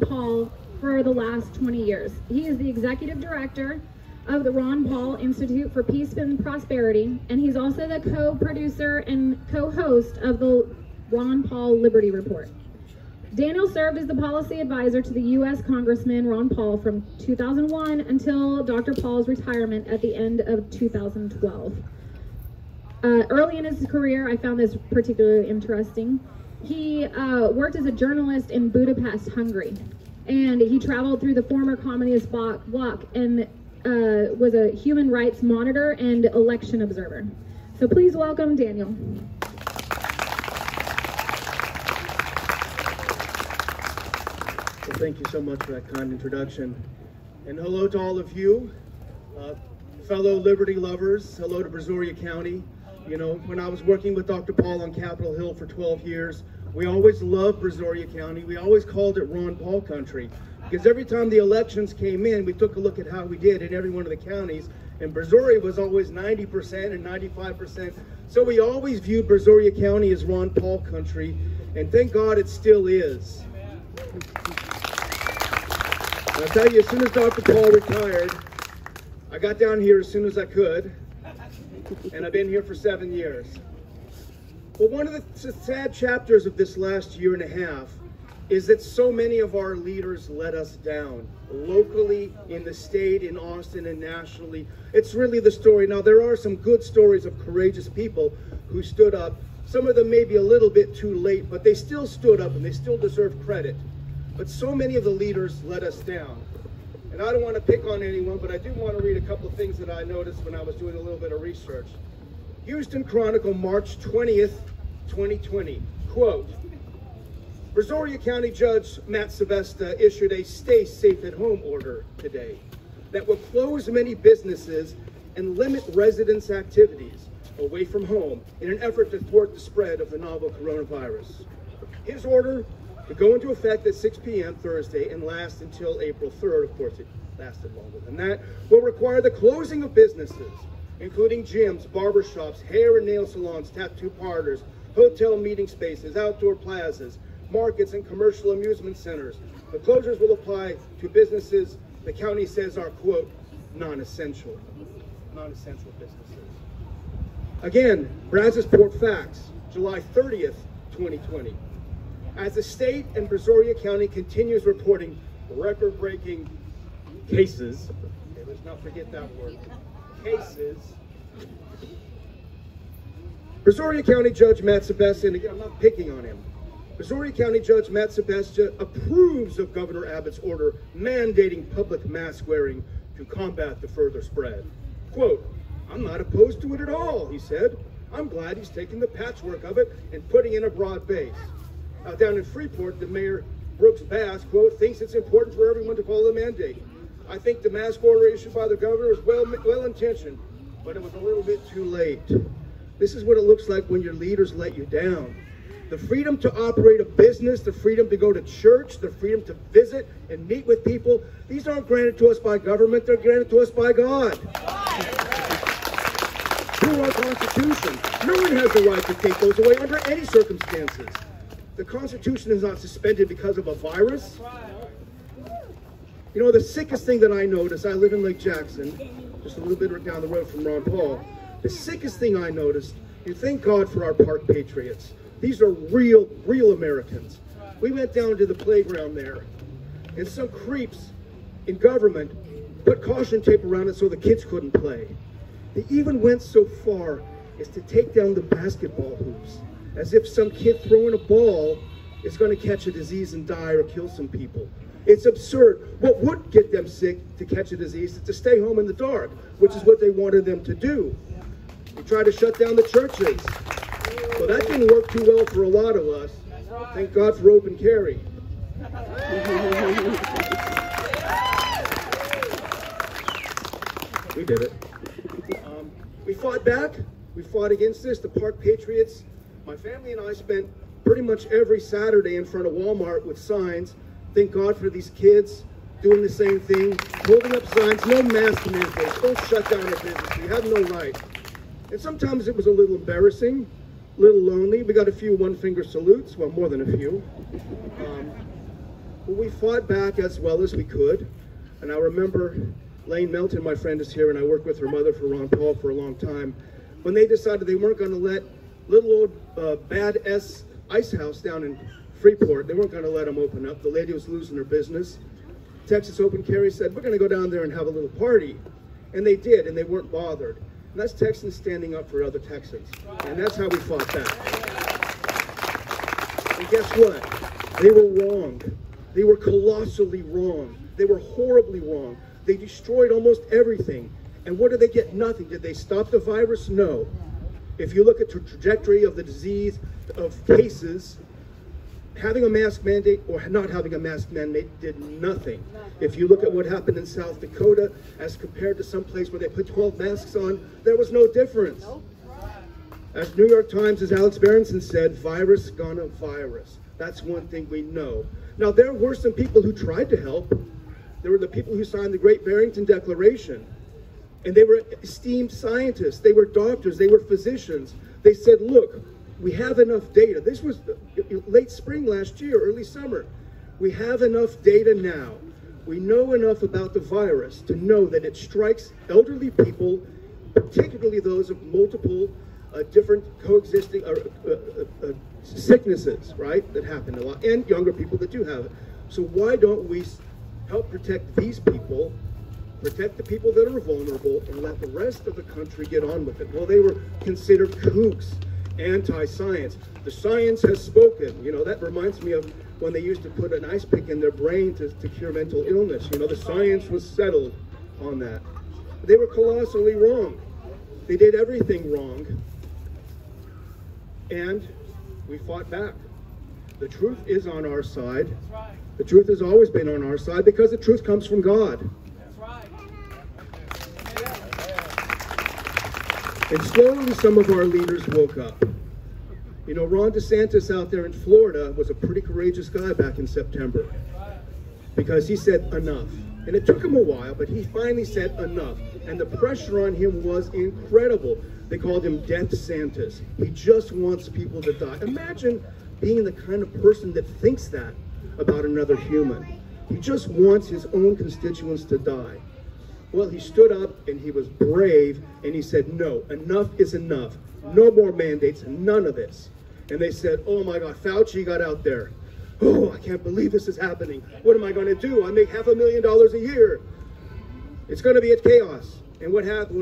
Paul for the last 20 years. He is the executive director of the Ron Paul Institute for Peace and Prosperity, and he's also the co-producer and co-host of the Ron Paul Liberty Report. Daniel served as the policy advisor to the U.S. Congressman Ron Paul from 2001 until Dr. Paul's retirement at the end of 2012. Early in his career, I found this particularly interesting. He worked as a journalist in Budapest, Hungary, and he traveled through the former communist bloc and was a human rights monitor and election observer. So please welcome Daniel. Well, thank you so much for that kind introduction. And hello to all of you, fellow liberty lovers. Hello to Brazoria County. You know, when I was working with Dr. Paul on Capitol Hill for 12 years, we always loved Brazoria County. We always called it Ron Paul country, because every time the elections came in, we took a look at how we did in every one of the counties, and Brazoria was always 90% and 95%. So we always viewed Brazoria County as Ron Paul country, and thank God it still is. And I'll tell you, as soon as Dr. Paul retired, I got down here as soon as I could, and I've been here for 7 years. Well, one of the sad chapters of this last year and a half is that so many of our leaders let us down, locally, in the state, in Austin, and nationally. It's really the story. Now, there are some good stories of courageous people who stood up. Some of them may be a little bit too late, but they still stood up and they still deserve credit. But so many of the leaders let us down. And I don't want to pick on anyone, but I do want to read a couple of things that I noticed when I was doing a little bit of research. Houston Chronicle, March 20th, 2020, quote, Brazoria County Judge Matt Sebesta issued a stay safe at home order today that will close many businesses and limit residents' activities away from home in an effort to thwart the spread of the novel coronavirus. His order to go into effect at 6 p.m. Thursday and last until April 3rd, of course it lasted longer than that, will require the closing of businesses, including gyms, barbershops, hair and nail salons, tattoo parlors, hotel meeting spaces, outdoor plazas, markets, and commercial amusement centers. The closures will apply to businesses the county says are, quote, non-essential businesses. Again, Brazosport Facts, July 30th, 2020. As the state and Brazoria County continues reporting record-breaking cases, okay, let's not forget that word, cases, Brazoria County Judge Matt Sebesta, and again, I'm not picking on him, Brazoria County Judge Matt Sebesta approves of Governor Abbott's order mandating public mask wearing to combat the further spread. Quote, I'm not opposed to it at all, he said. I'm glad he's taking the patchwork of it and putting in a broad base. Down in Freeport, the mayor, Brooks Bass, quote, thinks it's important for everyone to follow the mandate. I think the mask order issued by the governor is well-intentioned, but it was a little bit too late. This is what it looks like when your leaders let you down. The freedom to operate a business, the freedom to go to church, the freedom to visit and meet with people, these aren't granted to us by government, they're granted to us by God. Through our Constitution. No one has the right to take those away under any circumstances. The Constitution is not suspended because of a virus. You know, the sickest thing that I noticed, I live in Lake Jackson, just a little bit down the road from Ron Paul. The sickest thing I noticed, and thank God for our park patriots. These are real Americans. We went down to the playground there, and some creeps in government put caution tape around it so the kids couldn't play. They even went so far as to take down the basketball hoops, as if some kid throwing a ball is going to catch a disease and die or kill some people. It's absurd. What would get them sick to catch a disease is to stay home in the dark, which is what they wanted them to do. They tried to shut down the churches. Well, that didn't work too well for a lot of us. Thank God for open carry. We did it. We fought back. We fought against this. The park patriots. My family and I spent pretty much every Saturday in front of Walmart with signs. Thank God for these kids doing the same thing, holding up signs, no mask mandates, don't shut down a business, you have no right. And sometimes it was a little embarrassing, a little lonely. We got a few one-finger salutes, well, more than a few. Well, we fought back as well as we could. And I remember Lane Melton, my friend, is here, and I worked with her mother for Ron Paul for a long time. When they decided they weren't going to let little old Bad S Ice House down in Freeport, they weren't going to let them open up. The lady was losing her business. Texas Open Carry said, we're going to go down there and have a little party. And they did, and they weren't bothered. And that's Texans standing up for other Texans. And that's how we fought back. And guess what? They were wrong. They were colossally wrong. They were horribly wrong. They destroyed almost everything. And what did they get? Nothing. Did they stop the virus? No. If you look at the trajectory of the disease, of cases, having a mask mandate or not having a mask mandate did nothing. If you look at what happened in South Dakota as compared to some place where they put 12 masks on, there was no difference. As New York Times, as Alex Berenson said, virus gonna virus. That's one thing we know. Now, there were some people who tried to help. There were the people who signed the Great Barrington Declaration. And they were esteemed scientists. They were doctors. They were physicians. They said, look, we have enough data. This was late spring last year, early summer. We have enough data now. We know enough about the virus to know that it strikes elderly people, particularly those of multiple different coexisting sicknesses, right, that happen a lot, and younger people that do have it. So why don't we help protect these people, protect the people that are vulnerable, and let the rest of the country get on with it? Well, they were considered kooks, anti-science. The science has spoken. You know, that reminds me of when they used to put an ice pick in their brain to cure mental illness. You know, the science was settled on that. They were colossally wrong. They did everything wrong. And we fought back. The truth is on our side. The truth has always been on our side because the truth comes from God. And slowly some of our leaders woke up. You know, Ron DeSantis out there in Florida was a pretty courageous guy back in September because he said enough. And it took him a while, but he finally said enough. And the pressure on him was incredible. They called him Death Santis. He just wants people to die. Imagine being the kind of person that thinks that about another human. He just wants his own constituents to die. Well, he stood up and he was brave and he said, no, enough is enough. No more mandates, none of this. And they said, oh my God, Fauci got out there. Oh, I can't believe this is happening. What am I going to do? I make $500,000 a year. It's going to be a chaos. And what happened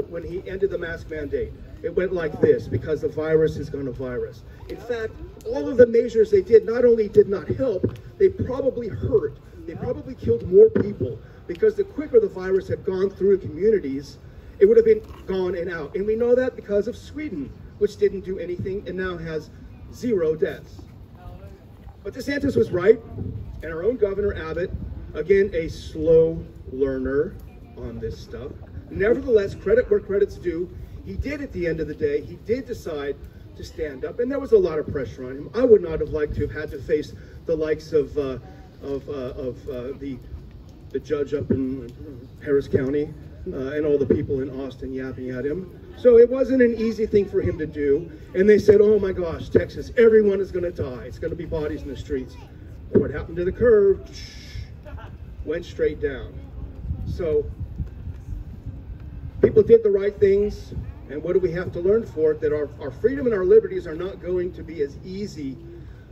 when he ended the mask mandate? It went like this, because the virus is going to virus. In fact, all of the measures they did not only did not help, they probably hurt. They probably killed more people, because the quicker the virus had gone through communities, it would have been gone and out. And we know that because of Sweden, which didn't do anything and now has 0 deaths. But DeSantis was right, and our own Governor Abbott, again, a slow learner on this stuff. Nevertheless, credit where credit's due. He did, at the end of the day, he did decide to stand up, and there was a lot of pressure on him. I would not have liked to have had to face the likes of the judge up in Harris County and all the people in Austin yapping at him. So it wasn't an easy thing for him to do. And they said, oh my gosh, Texas, everyone is going to die. It's going to be bodies in the streets. What happened to the curve? Went straight down. So people did the right things. And what do we have to learn for it? That our freedom and our liberties are not going to be as easy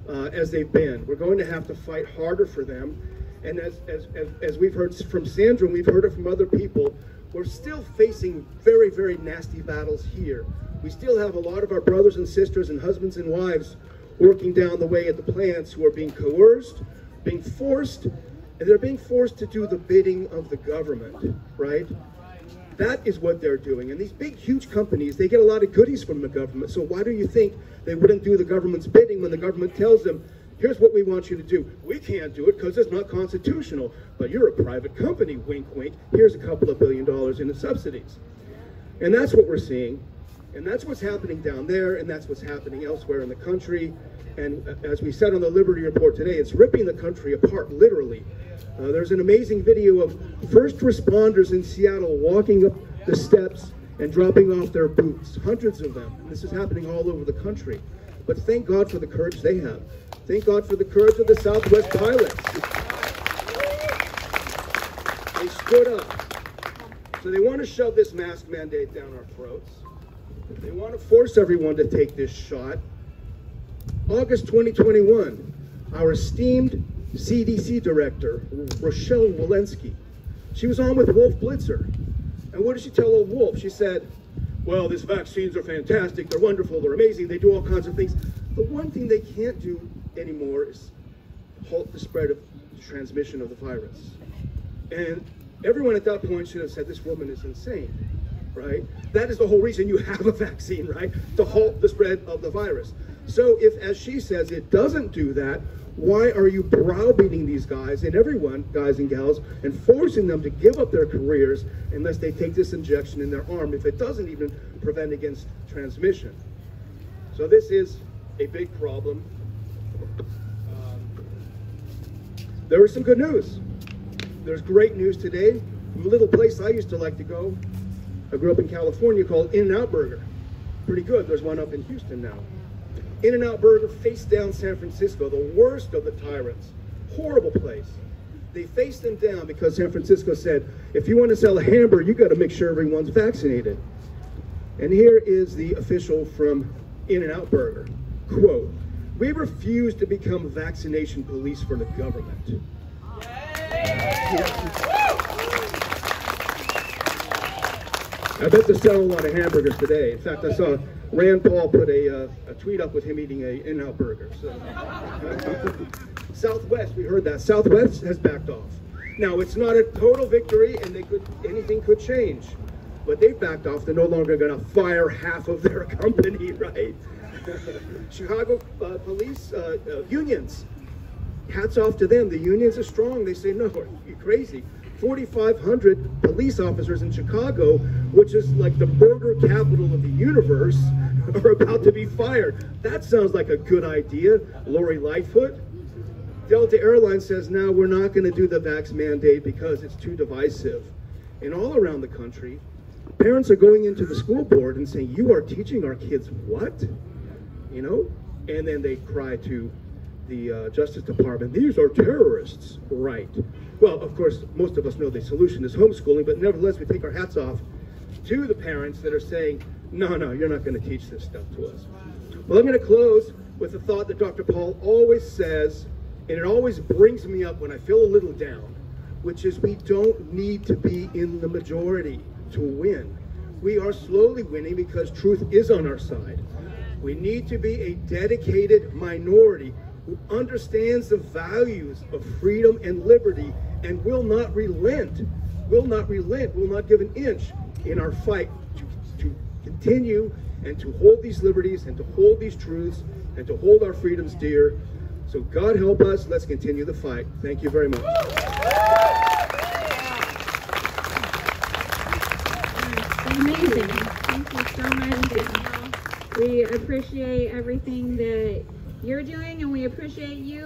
as they've been. We're going to have to fight harder for them. And as we've heard from Sandra, and we've heard it from other people, we're still facing very, very nasty battles here. We still have a lot of our brothers and sisters and husbands and wives working down the way at the plants who are being coerced, being forced, and they're being forced to do the bidding of the government, right? That is what they're doing. And these big, huge companies, they get a lot of goodies from the government. So why do you think they wouldn't do the government's bidding when the government tells them, here's what we want you to do. We can't do it because it's not constitutional, but you're a private company, wink, wink. Here's a couple of $1 billion in the subsidies. And that's what we're seeing. And that's what's happening down there, and that's what's happening elsewhere in the country. And as we said on the Liberty Report today, it's ripping the country apart, literally. There's an amazing video of first responders in Seattle walking up the steps and dropping off their boots, hundreds of them. And this is happening all over the country. But thank God for the courage they have. Thank God for the courage of the Southwest pilots. they stood up. So they want to shove this mask mandate down our throats. They want to force everyone to take this shot. August 2021, our esteemed CDC director, Rochelle Walensky, she was on with Wolf Blitzer. And what did she tell old Wolf? She said, well, these vaccines are fantastic, they're wonderful, they're amazing, they do all kinds of things. The one thing they can't do anymore is halt the spread of the transmission of the virus. And everyone at that point should have said, this woman is insane, right? That is the whole reason you have a vaccine, right? To halt the spread of the virus. So if, as she says, it doesn't do that, why are you browbeating these guys and everyone, guys and gals, and forcing them to give up their careers unless they take this injection in their arm if it doesn't even prevent against transmission? So this is a big problem. There is some good news. There's great news today from a little place I used to like to go. I grew up in California called In-N-Out Burger. Pretty good. There's one up in Houston now. In-N-Out Burger faced down San Francisco, the worst of the tyrants. Horrible place. They faced them down because San Francisco said, if you want to sell a hamburger, you got to make sure everyone's vaccinated. And here is the official from In-N-Out Burger. Quote, we refuse to become vaccination police for the government. I bet they're selling a lot of hamburgers today. In fact, I saw Rand Paul put a tweet up with him eating a In-N-Out burger. So. Southwest, we heard that. Southwest has backed off. Now, it's not a total victory, and anything could change. But they've backed off. They're no longer going to fire half of their company, right? Chicago police unions. Hats off to them. The unions are strong. They say, no, you're crazy. 4,500 police officers in Chicago, which is like the burger capital of the universe, are about to be fired. That sounds like a good idea, Lori Lightfoot. Delta Airlines says, now we're not going to do the vax mandate because it's too divisive. And all around the country, parents are going into the school board and saying, you are teaching our kids what? You know? And then they cry to the Justice Department, these are terrorists, right? Well, of course, most of us know the solution is homeschooling, but nevertheless, we take our hats off to the parents that are saying, no, you're not going to teach this stuff to us. Well, I'm going to close with a thought that Dr. Paul always says, and it always brings me up when I feel a little down, which is we don't need to be in the majority to win. We are slowly winning because truth is on our side. We need to be a dedicated minority who understands the values of freedom and liberty and will not relent, will not give an inch in our fight to continue and to hold these liberties and to hold these truths and to hold our freedoms dear. So God help us, let's continue the fight. Thank you very much. Amazing. Thank you so much. We appreciate everything that you're doing, and we appreciate you.